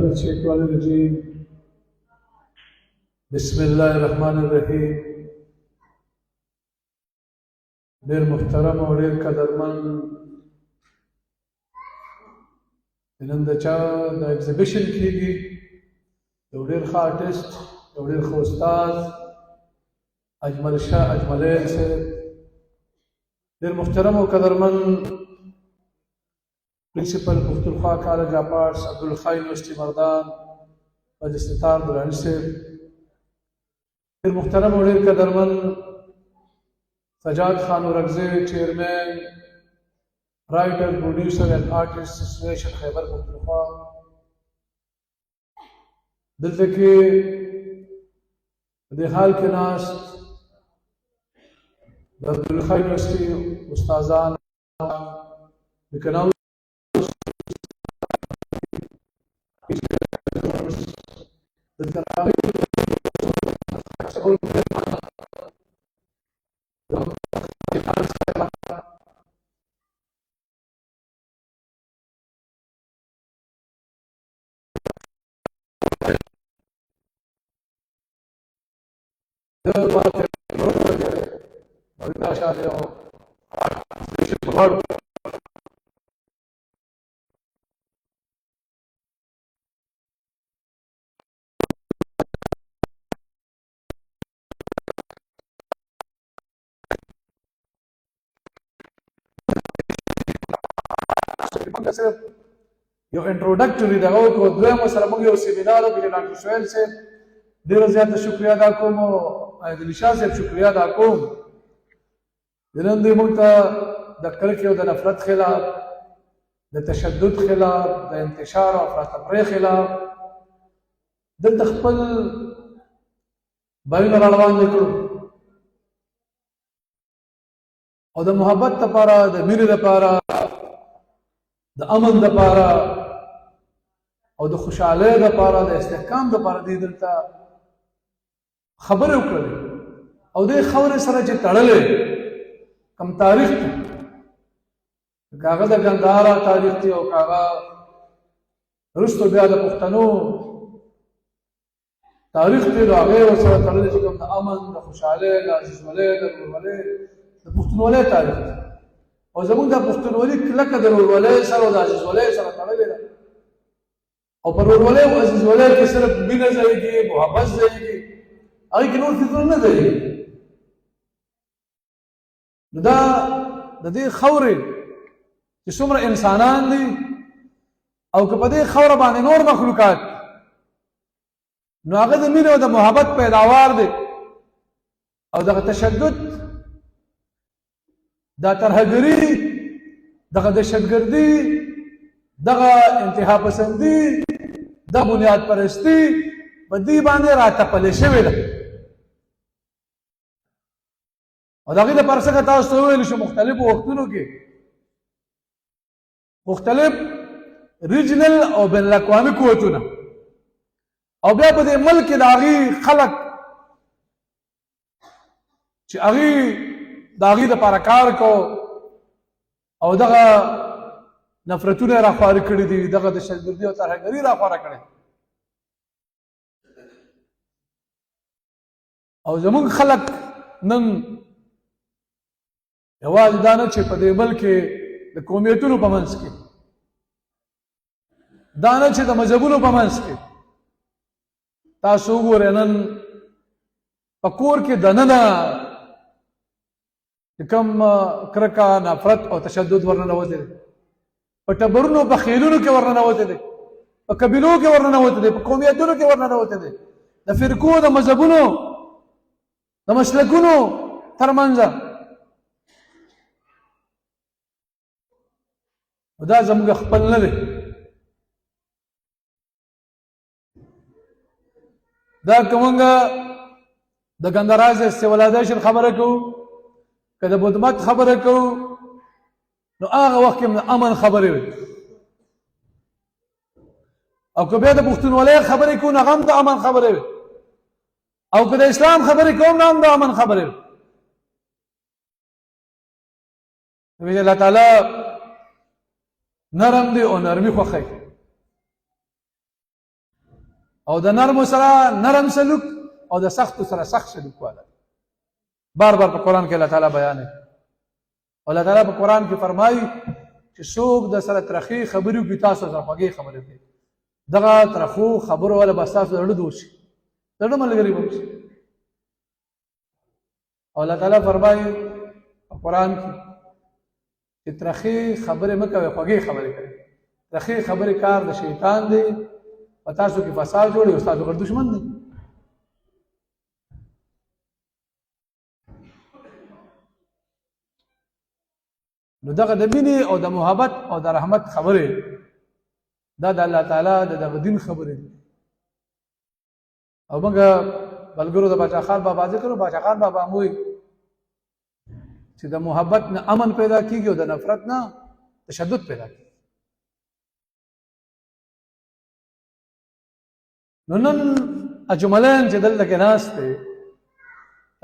الشيطان الرجيم. بسم الله الرحمن الرحیم. ډېر محترم او ډېر قدرمن نن د چا د ایگزیبیشن کېږي، یو ډېر ښه آرټسټ، یو ډېر ښه استاد اجمل شاه اجملیل صاحب، ډېر محترم او قدرمن پرنسپل پختونخوا کالج آف آرټس عبدالخا یونیورسٹی مردان مجلستار درانی صاحب، ډېر محترم او ډېر قدرمن سجاد خان اورکزی چیئرمین رائٹر پروڈیوسر اینڈ آرٹسٹ ایسوسیشن خیبر پختونخوا، دلته کې د حال کې ناست د عبدالخا یونیورسٹی استادان لیکناو صرف یو انټروډکټري دغه وکړو، دویم سره موږ یو سیمینار وکړو چې ډاکټر سهیل صاحب ډېره زیاته شکریه ادا کوم او عادل شاه صاحب شکریه ادا کوم. نن دوی موږ ته د کرکې او د نفرت خلاف، د تشدد خلاف، د انتشار او افراطفری خلاف دلته خپل بیان راروان کړو او د محبت لپاره، د مینې لپاره، د امن لپاره او د خوشحالۍ لپاره، د استحکام لپاره دې دلته خبرې وکړلې او دې خبرې سره چې تړلې کم تاریخ دی، کاغه د ګندهارا تاریخ دی او کاغه وروسته بیا د پښتنو تاریخ دی، نو هغې ورسره تړلې چې کوم د امن، د خوشحالۍ، د عزیزولۍ، د ورورولۍ، د پښتونولۍ تاریخ دی او زمونږ د پښتونولي کلکه د ورورولۍ سره او د عزیزولۍ سره تړلې ده او په ورورولۍ او عزیزولۍ کې صرف مینه ځایږي، محبت ځایږي، هغې کې نور فکرونه نه ځایږي. نو دا د دې خاورې چې څومره انسانان دي او که په دې خاوره باندې نور مخلوقات، نو هغه د مینې او د محبت پیداوار دی او دغه تشدد، دا ترهګري، دغه دهشتګردي، دغه انتها پسندي، دغه بنیاد پرستي په دې باندې راتپلې شوې ده او د هغې دپاره څنګه تاسو ته وویل شو مختلفو وختونو کې مختلف ریجنل او بین الاقوامي قوتونه او بیا په دې ملک کې د هغې خلک چې هغې د هغې دپاره کار کو او دغه نفرتونه یې راخواره کړي دي، دغه دهشتګردي او ترهګري راخواره کړې او زمونږ خلک نن یوازې دا نه چې په دې ملک کې د قومیتونو په منځ کې، دا نه چې د مذهبونو په منځ کې، تاسو وګورئ نن په کور کې دننه کم کرکه، نفرت او تشدد ورننوتی دی، په ټبرونو، په خیلونو کې ورننوتی دی، په قبیلو کې ورننوتی دی، په قومیتونو کې ورننوتی دی، د فرقو، د مذهبونو، د مسلکونو ترمنځ. دا زموږ خپل نه دی، دا که موږ د ګندهارا سیولایزیشن خبره کوو، که د بدمت خبره کوو، نو هغه وخت کې د امن خبرې وي او که بیا د پښتونولۍ خبرې کوو نو هغه هم د امن خبرې وي او که د اسلام خبرې کوو نو هم د امن خبرې وي. الله تعالی نرم دی او نرمي خوښوي. او د نرم سره نرم سلوک او د سخت سره سخت سلوک والا بار بار په قران کې الله تعالی بیان الله تعالی په قران کې فرمایي چې څوک د سره ترخی خبرو کې تاسو سره خوږی خبرې کوي دغه ترخو خبرو ولا بس تاسو ورته دوشي دغه ملګری وبس او الله تعالی فرمایي په قران کې چې ترخی خبرې مکوي خوږی خبرې کوي ترخی خبرې کار د شیطان دی او تاسو کې فساد جوړي او تاسو ګر دشمن دی نو دغه د مینې او د محبت او د رحمت خبرې دا د الله تعالی د دغه دین خبرې دي او موږ بلګرو د باچا خان بابا ذکر باچا خان بابا موي چې د محبت نه امن پیدا کیږي او د نفرت نه تشدد پیدا کیږي نو نن اجملین چې دلته کې ناست دي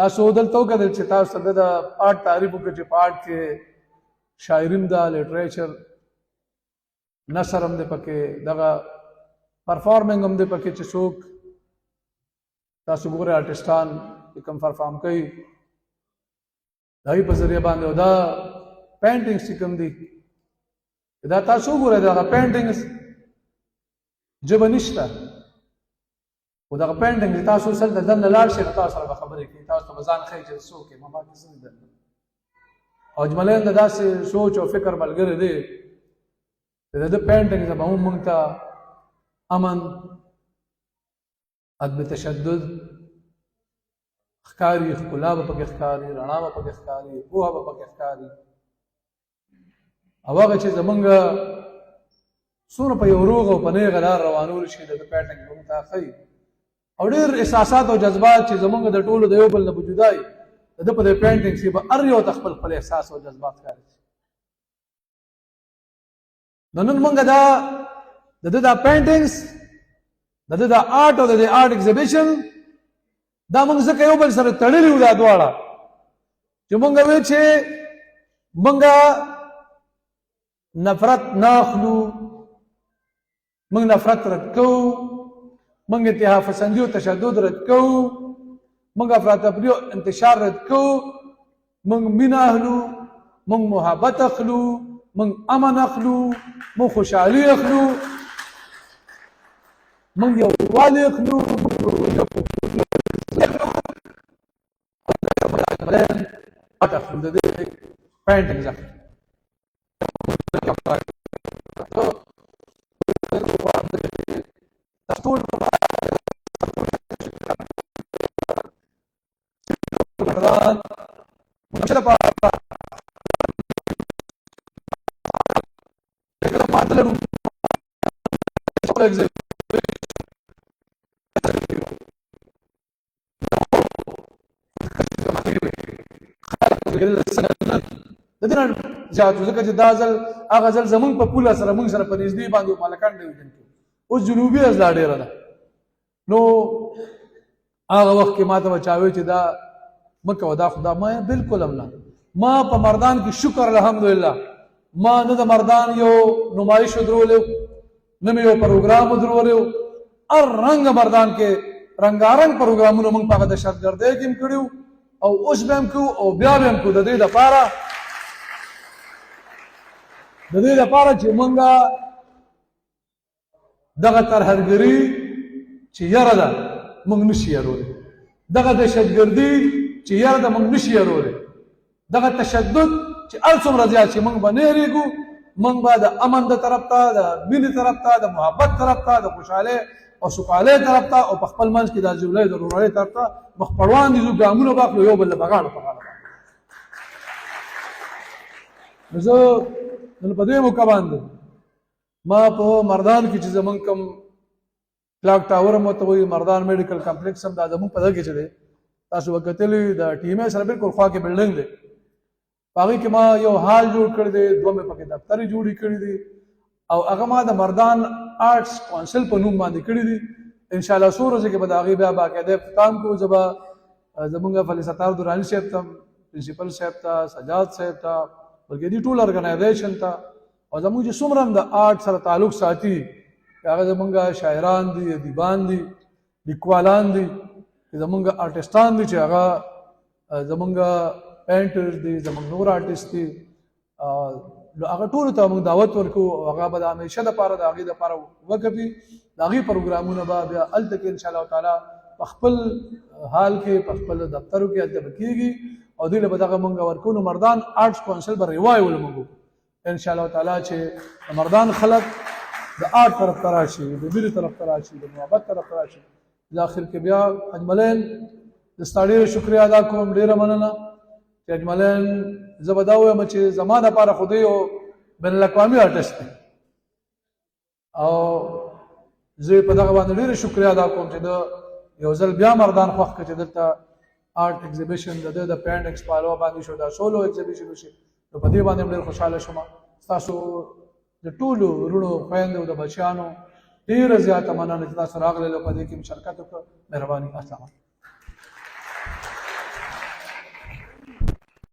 تاسو دلته وکړل چې تاسو د آرټ تعریف وکړي چې پارت کې شاعرین دا لټریچر نثر هم دی پکې دغه پرفارمنګ هم دی پکې چې څوک تاسو وګورئ آرټسټان چې کوم پرفارم کوي دای په ذریعہ باندې او دا پینټینګز چې کوم دي دا تاسو وګورئ دا پینټینګز جبه نشته او دا پینټینګ تاسو سره د دن لاړ شي تاسو سره خبرې کوي تاسو ته ځان خی چې څوک یې ما باندې څه دي او اجملین د داسې سوچ او فکر ملګری دی د پینټینګ زما هم موږ ته امن عدم تشدد ښکاري ښکلا به پکې ښکاري رڼا به پکې ښکاري پوهه به پکې ښکاري او هغه چې زمونږ څومره په یو روغ او په نیغه لار روانول شي د پینټینګ موږ ته ښیي او ډېر احساسات او جذبات چې زمونږ د ټولو د یو بل نه وجودای د په دې پینټینګ کې به هر یو خپل خپل احساس او جذبات ښکاري نن موږ دا پینټینګز دا آرټ او د آرټ ایگزیبیشن دا موږ ځکه یو بل سره تړلي وو دا دواړه چې موږ وایو چې موږ نفرت ناخلو موږ نفرت رد کوو موږ اتحاد پسندي او تشدد رد کوو موږ افراط تفریح او انتشار رد کوو موږ مینه اخلو موږ محبت اخلو موږ امن اخلو موږ خوشحالي اخلو موږ یووالی اخلو اخلو د دې پینټینګز اخلو ځکه چې دا ځل هغه ځل زمونږ په پوله سره مونږ سره په نږدې باندې مالکان ډیویژن کې اوس جنوبي اضلاع ډېره ده نو هغه وخت کې ما ته بچاوي چې دا مه کوه دا خدا ما بالکل هم نه ما په مردان کې شکر الحمدلله ما نه د مردان یو نمایش درولې نه مې یو پروګرام درولې هر رنګ مردان کې رنګارنګ پروګرامونه مونږ په دهشتګردۍ کې هم کړي او اوس به هم کوو او بیا به هم کوو د دې لپاره چې مونږ دغه ترهګري چې یاره ده مونږ نشي یارولی دغه دهشتګردي چې یاره ده مونږ نشي یارولی دغه تشدد چې هر څومره زیات چې مونږ به نه هېرېږو مونږ به د امن د طرف ته د مینې طرف ته د محبت طرف ته د خوشحالۍ او سوکالۍ طرف ته او په خپل منځ کې د ژوبلۍ د ورورۍ طرف ته مخ په وړاندې ځو ګامونه به اخلو یو بل له بغاړه په غاړه نو زه نن په دې موقع باندې ما په مردان کې چې زمونږ کوم کلاک ټاور هم ورته وایي مردان میډیکل کمپلیکس هم دا زمونږ په دغه کې چې دی تاسو به کتلي د ټي ایم اے سره بالکل خوا کې بلډنګ دی په هغې کې ما یو هال جوړ کړی دی دوه مې پکې دفترې جوړې کړي دي او هغه ما د مردان آرټس کونسل په نوم باندې کړي دي انشاءالله څو ورځې کې به د هغې بیا باقاعده افتتاح کوو زه به زمونږ فلیستار دراني صاحب ته پرنسپل صاحب ته سجاد صاحب ته بلکې دې ټول ارګنایزیشن ته او زموږ چې څومره هم د آرټ سره تعلق ساتي هغه زمونږ شاعران دي، ادیبان دي، لیکوالان دي، زمونږ آرټسټان دي چې هغه زمونږ پینټرز دي، زمونږ نور آرټسټ دي، نو هغه ټولو ته موږ دعوت ورکوو او هغه به د همیشه دپاره د هغې دپاره وقف وي. د هغې پروګرامونه به بیا هلته کې انشاءالله تعالی په خپل حال کې په خپل دفترو کې هلته به کېږي او دوی له به دغه موږ ورکوو. نو مردان آرټس کونسل به ریوایول موږ انشاءالله تعالی چې د مردان خلک د آرټ طرف ته راشي، د مینې طرف ته راشي، د محبت طرف ته راشي. د آخر کې بیا اجملین د ستا ډېره شکریه ادا کوم، ډېره مننه چې اجملین زه به دا ووایم چې زما دپاره خو دی یو بین الاقوامي آرټسټ دی او زه په دغه باندې ډېره شکریه ادا کوم چې د یو ځل بیا مردان خوښ کړه چې دلته آرټ ایگزیبیشن د ده د پینټ ایکسپالو باندې شو، دا سولو ایگزیبیشن وشي. نو په دې باندې هم ډېر خوشحاله شوم. ستاسو د ټولو وروڼو خویندو د بچیانو ډېره زیاته مننه چې تاسو راغلل او په دې کې مشارکت وکړه. مهرباني. السلام علیکم.